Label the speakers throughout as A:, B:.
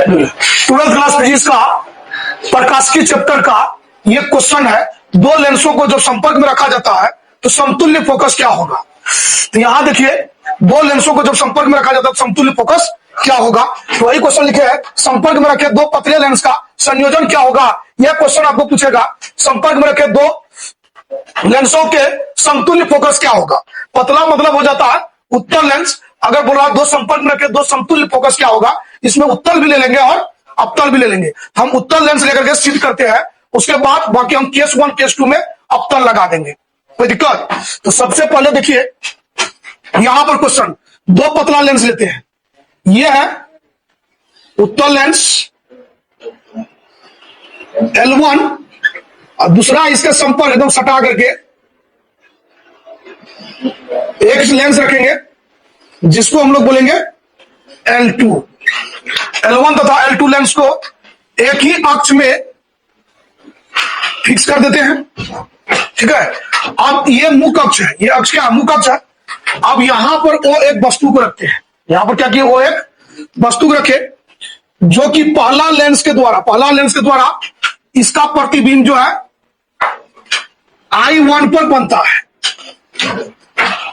A: Twelfth class physics का प्रकाशिकी chapter का ये क्वेश्चन है। दो लेंसों को जब संपर्क में रखा जाता है तो समतुल्य फोकस क्या होगा। तो यहां देखिए, दो लेंसों को जब संपर्क में रखा जाता है तो समतुल्य फोकस क्या होगा। तो वही क्वेश्चन लिखे है, संपर्क में रखे दो पतले लेंस का संयोजन क्या होगा। यह क्वेश्चन आपको पूछेगा, संपर्क में रखे दो लेंसों के समतुल्य फोकस क्या होगा। पतला मतलब हो जाता है उत्तल लेंस। अगर बोला दो संपर्क में रखे दो समतुल्य फोकस क्या होगा, इसमें उत्तल भी ले लेंगे और अवतल भी ले लेंगे। हम उत्तल लेंस लेकर के सिद्ध करते हैं, उसके बाद बाकी हम केस 1 केस 2 में अवतल लगा देंगे, कोई दिक्कत। तो सबसे पहले देखिए यहां पर क्वेश्चन, दो पतला लेंस लेते हैं, यह है उत्तल लेंस L1 और दूसरा इसके संपर्क एकदम सटा करके एक लेंस रखेंगे जिसको हम लोग बोलेंगे L2। L1 तथा L2 लेंस को एक ही अक्ष में फिक्स कर देते हैं, ठीक है। अब ये मुख्य अक्ष है, ये अक्ष क्या मुख्य अक्ष है। अब यहां पर वो एक वस्तु को रखते हैं, यहां पर क्या किए, वो एक वस्तु को रखे जो कि पहला लेंस के द्वारा इसका प्रतिबिंब जो है I1 पर बनता है।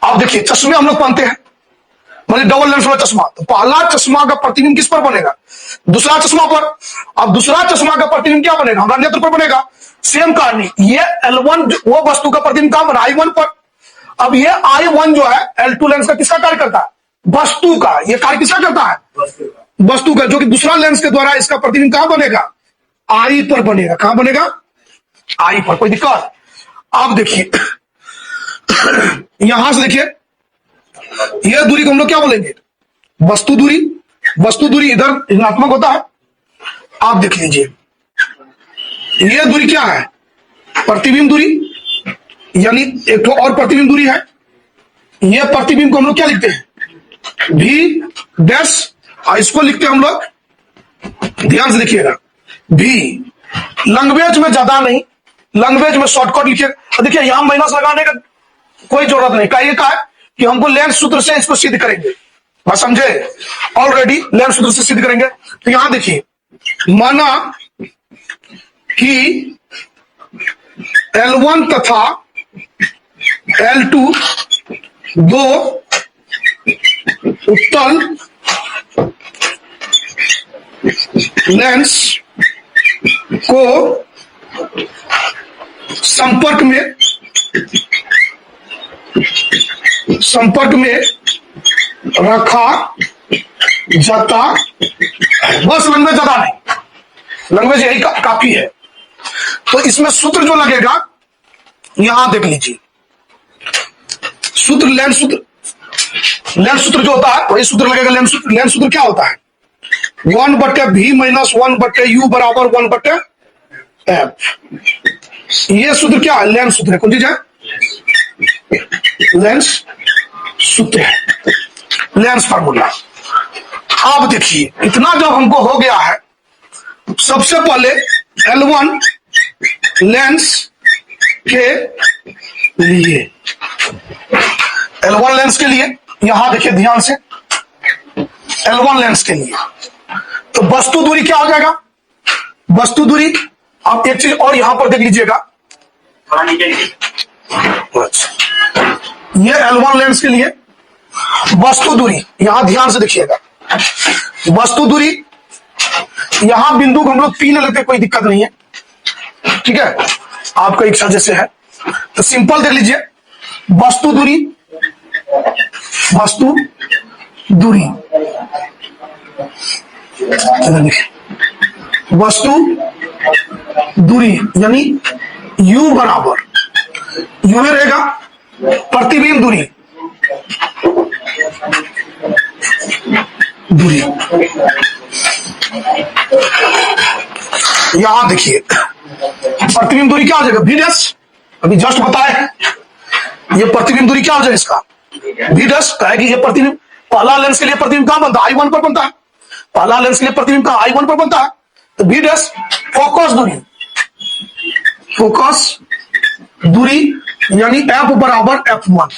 A: अब देखिए चश्मे हम लोग पहनते हैं, मतलब डबल लेंस वाला चश्मा, तो पहला चश्मा का प्रतिबिंब किस पर बनेगा, दूसरा चश्मा पर। अब दूसरा चश्मा का प्रतिबिंब क्या बनेगा, हमारा नेत्र पर बनेगा। सेम कहानी, ये L1 वो वस्तु का प्रतिबिंब कहां बना, I1 पर। अब ये I1 जो है L2 लेंस का किसका कार्य करता है, वस्तु का। ये कार्य किसका करता है, वस्तु का, जो कि दूसरा लेंस के द्वारा इसका प्रतिबिंब कहां बनेगा, I पर बनेगा। कहां बनेगा, I पर, कोई दिक्कत। अब देखिए यहां से देखिए, यह दूरी को हम लोग क्या बोलेंगे, वस्तु दूरी। वस्तु दूरी इधर ऋणात्मक होता है। आप देख लीजिए यह दूरी क्या है, प्रतिबिंब दूरी, यानी एक तो और प्रतिबिंब दूरी है। यह प्रतिबिंब को हम लोग क्या लिखते हैं, भी डैश, और इसको लिखते हैं हम लोग, ध्यान से देखिएगा, भी। लैंग्वेज में ज्यादा नहीं, लैंग्वेज में शॉर्टकट लिखिए। देखिए यहां माइनस लगाने का कोई जरूरत नहीं, का ये का है कि हमको लेंस सूत्र से इसको सिद्ध करेंगे, बात समझे, ऑलरेडी लेंस सूत्र से सिद्ध करेंगे। तो यहां देखिए, माना कि L1 तथा L2 दो उत्तल लेंस को संपर्क में रखा जाता, बस लैंग्वेज ज्यादा नहीं, लैंग्वेज यही काफी है। तो इसमें सूत्र जो लगेगा यहां देख लीजिए, सूत्र लेंस सूत्र जो होता है वही सूत्र लगेगा। लेंस सूत्र क्या होता है, 1/v माइनस 1/u बराबर 1/f। ये सूत्र क्या है, लेंस सूत्र है। कौन चीज है, लेंस सूत्र है, लेंस फार्मूला। अब देखिए इतना जब हमको हो गया है, सबसे पहले L1 लेंस के लिए, L1 लेंस के लिए यहां देखिए ध्यान से, L1 लेंस के लिए तो वस्तु दूरी क्या हो जाएगा, वस्तु दूरी। आप एक चीज और यहां पर देख लीजिएगा, ये L1 लेंस के लिए वस्तु दूरी, यहां ध्यान से देखिएगा, वस्तु दूरी यहां बिंदु को हम लोग P ले लेते, कोई दिक्कत नहीं है, ठीक है, आपका इच्छा जैसे है। तो सिंपल देख लीजिए, वस्तु दूरी, वस्तु दूरी, वस्तु दूरी यानी U बराबर, U में रहेगा प्रतिबिंब दूरी, यहां देखिए प्रतिबिंब दूरी क्या हो जाएगा, V डैश। अभी जस्ट बताए ये प्रतिबिंब दूरी क्या हो जाएगा इसका, V डैश। कहेगी ये प्रतिबिंब, पहला लेंस के लिए प्रतिबिंब कहां बनता है, I1 पर बनता है। पहला लेंस के लिए प्रतिबिंब कहां, I1 पर बनता है, तो V डैश। फोकस दूरी, फोकस दूरी यानी F बराबर F1।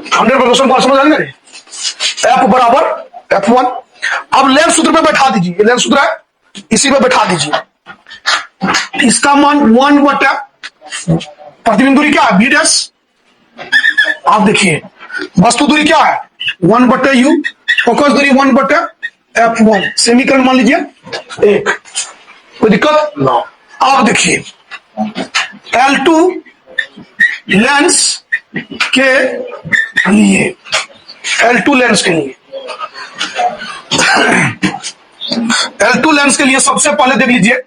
A: 100% बात समझ आएंगे, F बराबर F1। अब लेंस सूत्र पे बैठा दीजिए, ये लेंस सूत्र है, इसी पे बैठा दीजिए। इसका मान 1 बटा प्रतिबिंब दूरी क्या है, बी डैश। आप देखिए वस्तु दूरी क्या है, 1 बटे यू, फोकस दूरी 1 बटे F1। समीकरण मान लीजिए 1, कोई दिक्कत ना। आप देखिए L2 लेंस के लिए, L2 लेंस के लिए, L2 लेंस के लिए सबसे पहले देख लीजिए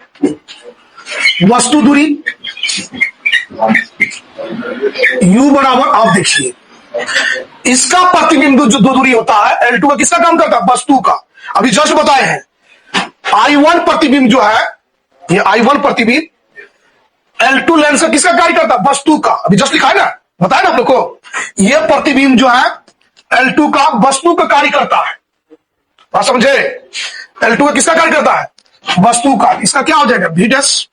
A: वस्तु दूरी U बराबर, आप देखिए इसका प्रतिबिंब जो दूरी होता है L2 का, किसका काम करता है, वस्तु का। अभी जस्ट बताए हैं I1 प्रतिबिंब जो है, ये I1 प्रतिबिंब L2 लेंस का किसका कार्य करता है, वस्तु का। अभी जस्ट लिखा है ना, बताया ना आप लोग को, ये प्रतिबिंब जो है L2 का वस्तु का कार्य करता है। बात समझे, L2 का किसका कार्य करता है, वस्तु का। इसका क्या हो जाएगा, V डैश।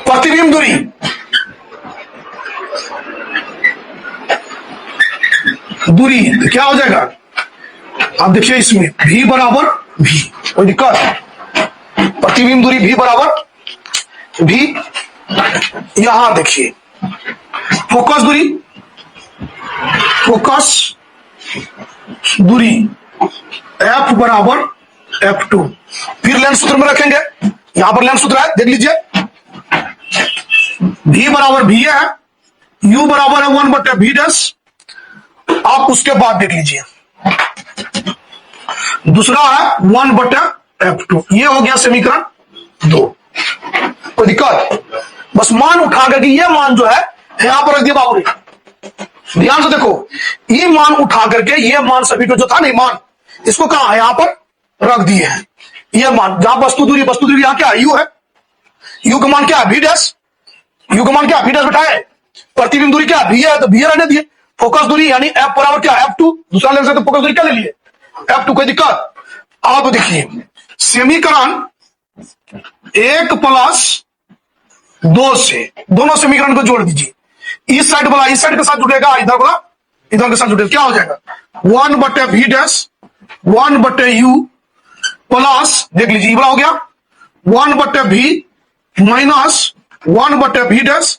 A: प्रतिबिंब दूरी तो क्या हो जाएगा, आप देखिए इसमें V बराबर V, कोई दिक्कत, प्रतिबिंब दूरी V बराबर V। यहां देखिए फोकस दूरी F बराबर F2। फिर लेंस सूत्र में रखेंगे, यहां पर लेंस सूत्र है, देख लीजिए V बराबर V है, U बराबर है 1 बटे V डैश। आप उसके बाद देख लीजिए दूसरा है 1 बटे F2। ये हो गया समीकरण 2, कोई दिक्कत। बस मान उठा करके ये मान जो है यहां पर रख दिया बाबू ने, ध्यान से देखो, ये मान उठा करके ये मान सभी को जो था नहीं मान, इसको कहां है, यहां पर रख दिए हैं। ये मान जहां वस्तु दूरी यहां क्या है, U है, U का मान क्या है, V डैश। U का मान क्या है, V डैश बैठाए। प्रतिबिंब दूरी क्या है, V है, तो V रहने दिए। फोकस दूरी यानी F बराबर क्या है, F2। दूसरा लेंस है तो फोकस दूरी क्या ले लिए, F2, कोई दिक्कत। आप देखिए समीकरण 1 प्लस 2 से दोनों समीकरण को जोड़ दीजिए। इस साइड वाला इस साइड के साथ जुड़ेगा, इधर वाला इधर के साथ जुड़ेगा, क्या हो जाएगा 1 बटे V डैश 1 बटे U प्लस, देख लीजिए ये बड़ा हो गया 1 बटे V माइनस 1 बटे V डैश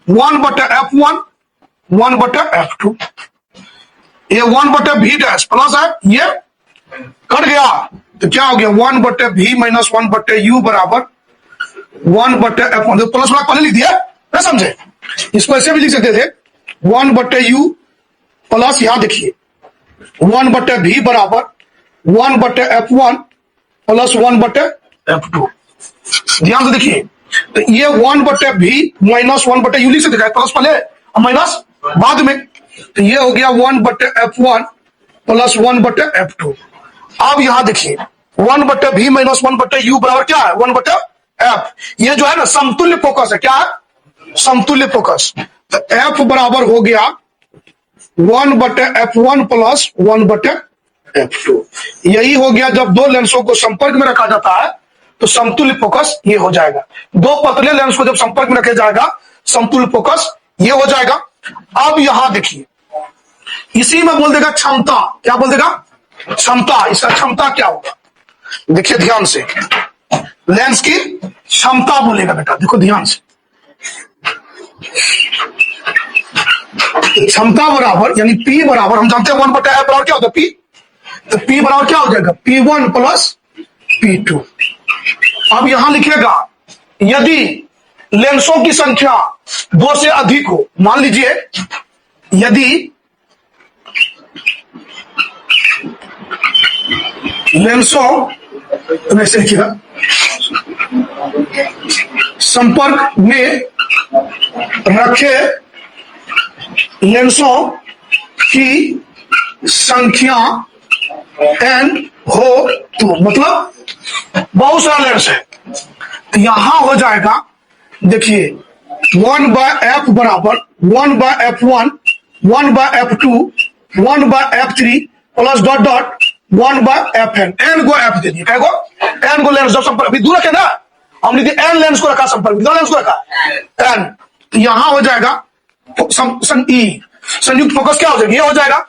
A: 1 बटे F1 1 बटे F2। ये 1 बटे V डैश प्लस है, ये कट गया तो क्या हो गया 1 बटे V माइनस 1 बटे U बराबर 1 बटे F1। प्लस वाला पहले लिख दिया ना, समझे, इसको ऐसे भी लिख सकते थे 1 बटे U प्लस, यहां देखिए 1 बटे V बराबर 1 बटे F1 प्लस 1 बटे F2। ध्यान से देखिए, तो ये 1 बटे V माइनस 1 बटे U लिख सकते थे, प्लस पहले और माइनस बाद में, तो ये हो गया 1 बटे F1 प्लस 1 बटे F2। अब यहां देखिए 1 बटे V माइनस 1 बटे U बराबर क्या है, 1 बटे F। ये जो है ना समतुल्य फोकस है, क्या है, समतुल्य फोकस। तो F बराबर हो गया 1 बटे F1 प्लस 1 बटे F2। यही हो गया, जब दो लेंसों को संपर्क में रखा जाता है तो समतुल्य फोकस ये हो जाएगा। दो पतले लेंस को जब संपर्क में रखा जाएगा समतुल्य फोकस ये हो जाएगा। अब यहां देखिए इसी में बोल देगा क्षमता, क्या बोल देगा, क्षमता। इसका क्षमता क्या होगा, देखिए ध्यान से, लेंस की क्षमता बोलेगा बेटा, देखो ध्यान से, क्षमता बराबर यानी P बराबर, हम जानते हैं 1 बटे F बराबर क्या होता है, P, तो P बराबर क्या हो जाएगा P1 प्लस P2। अब यहां लिखेगा यदि लेंसों की संख्या 2 से अधिक हो, मान लीजिए यदि लेंसों वैसे क्या संपर्क में रखे लेंसों की संख्या n हो तो, मतलब बहुत सारा लेंस है, तो यहां हो जाएगा देखिए 1 बाय F बराबर 1 by F1 1 by F2 1 by F3 plus dot dot 1 by Fn। n को F दे दिए, क्या को n को लेंस जब संपर्क, अभी दूर रखे ना, हमने n लेंस को रखा संपर्क, कितना लेंस को रखा n, तो यहां हो जाएगा संयुक्त फोकस क्या हो जाएगा, ये हो जाएगा।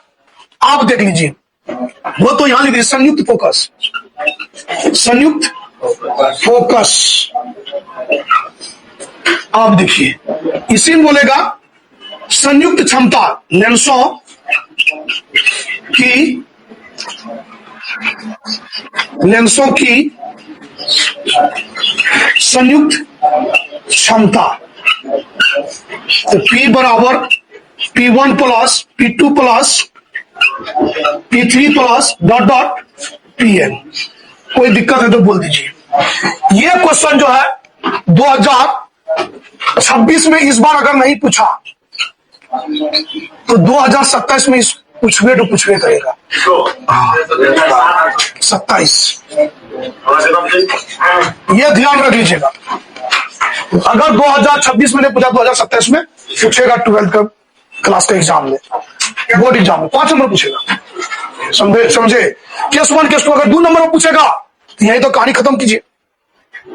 A: आप देख लीजिए वो तो यहां लिख दिए संयुक्त फोकस, संयुक्त फोकस। आप देखिए इसी में बोलेगा संयुक्त क्षमता लेंसों की संयुक्त क्षमता। तो P बराबर P1 plus P2 plus P3 plus dot dot Pn। कोई दिक्कत है तो बोल दीजिए। ये क्वेश्चन जो है 2026 में इस बार अगर नहीं पूछा तो 2027 में पूछवे तो पूछवे करेगा। 27 ये ध्यान रख लीजिएगा। अगर 2026 में नहीं पूछा 2027 में पूछेगा 12th का क्लास का एग्जाम में, बोर्ड एग्जाम में 5 नंबर पूछेगा। समझे? केस 1 केस 2 अगर 2 नंबर में पूछेगा तो यही तो कहानी खत्म कीजिए,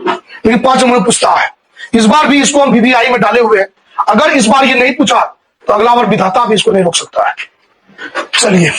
A: लेकिन 5 नंबर पूछता है। इस बार भी इसको हम VVI में डाले हुए हैं। अगर इस बार ये नहीं पूछा तो अगला बार विधाता भी इसको नहीं रोक सकता है। चलिए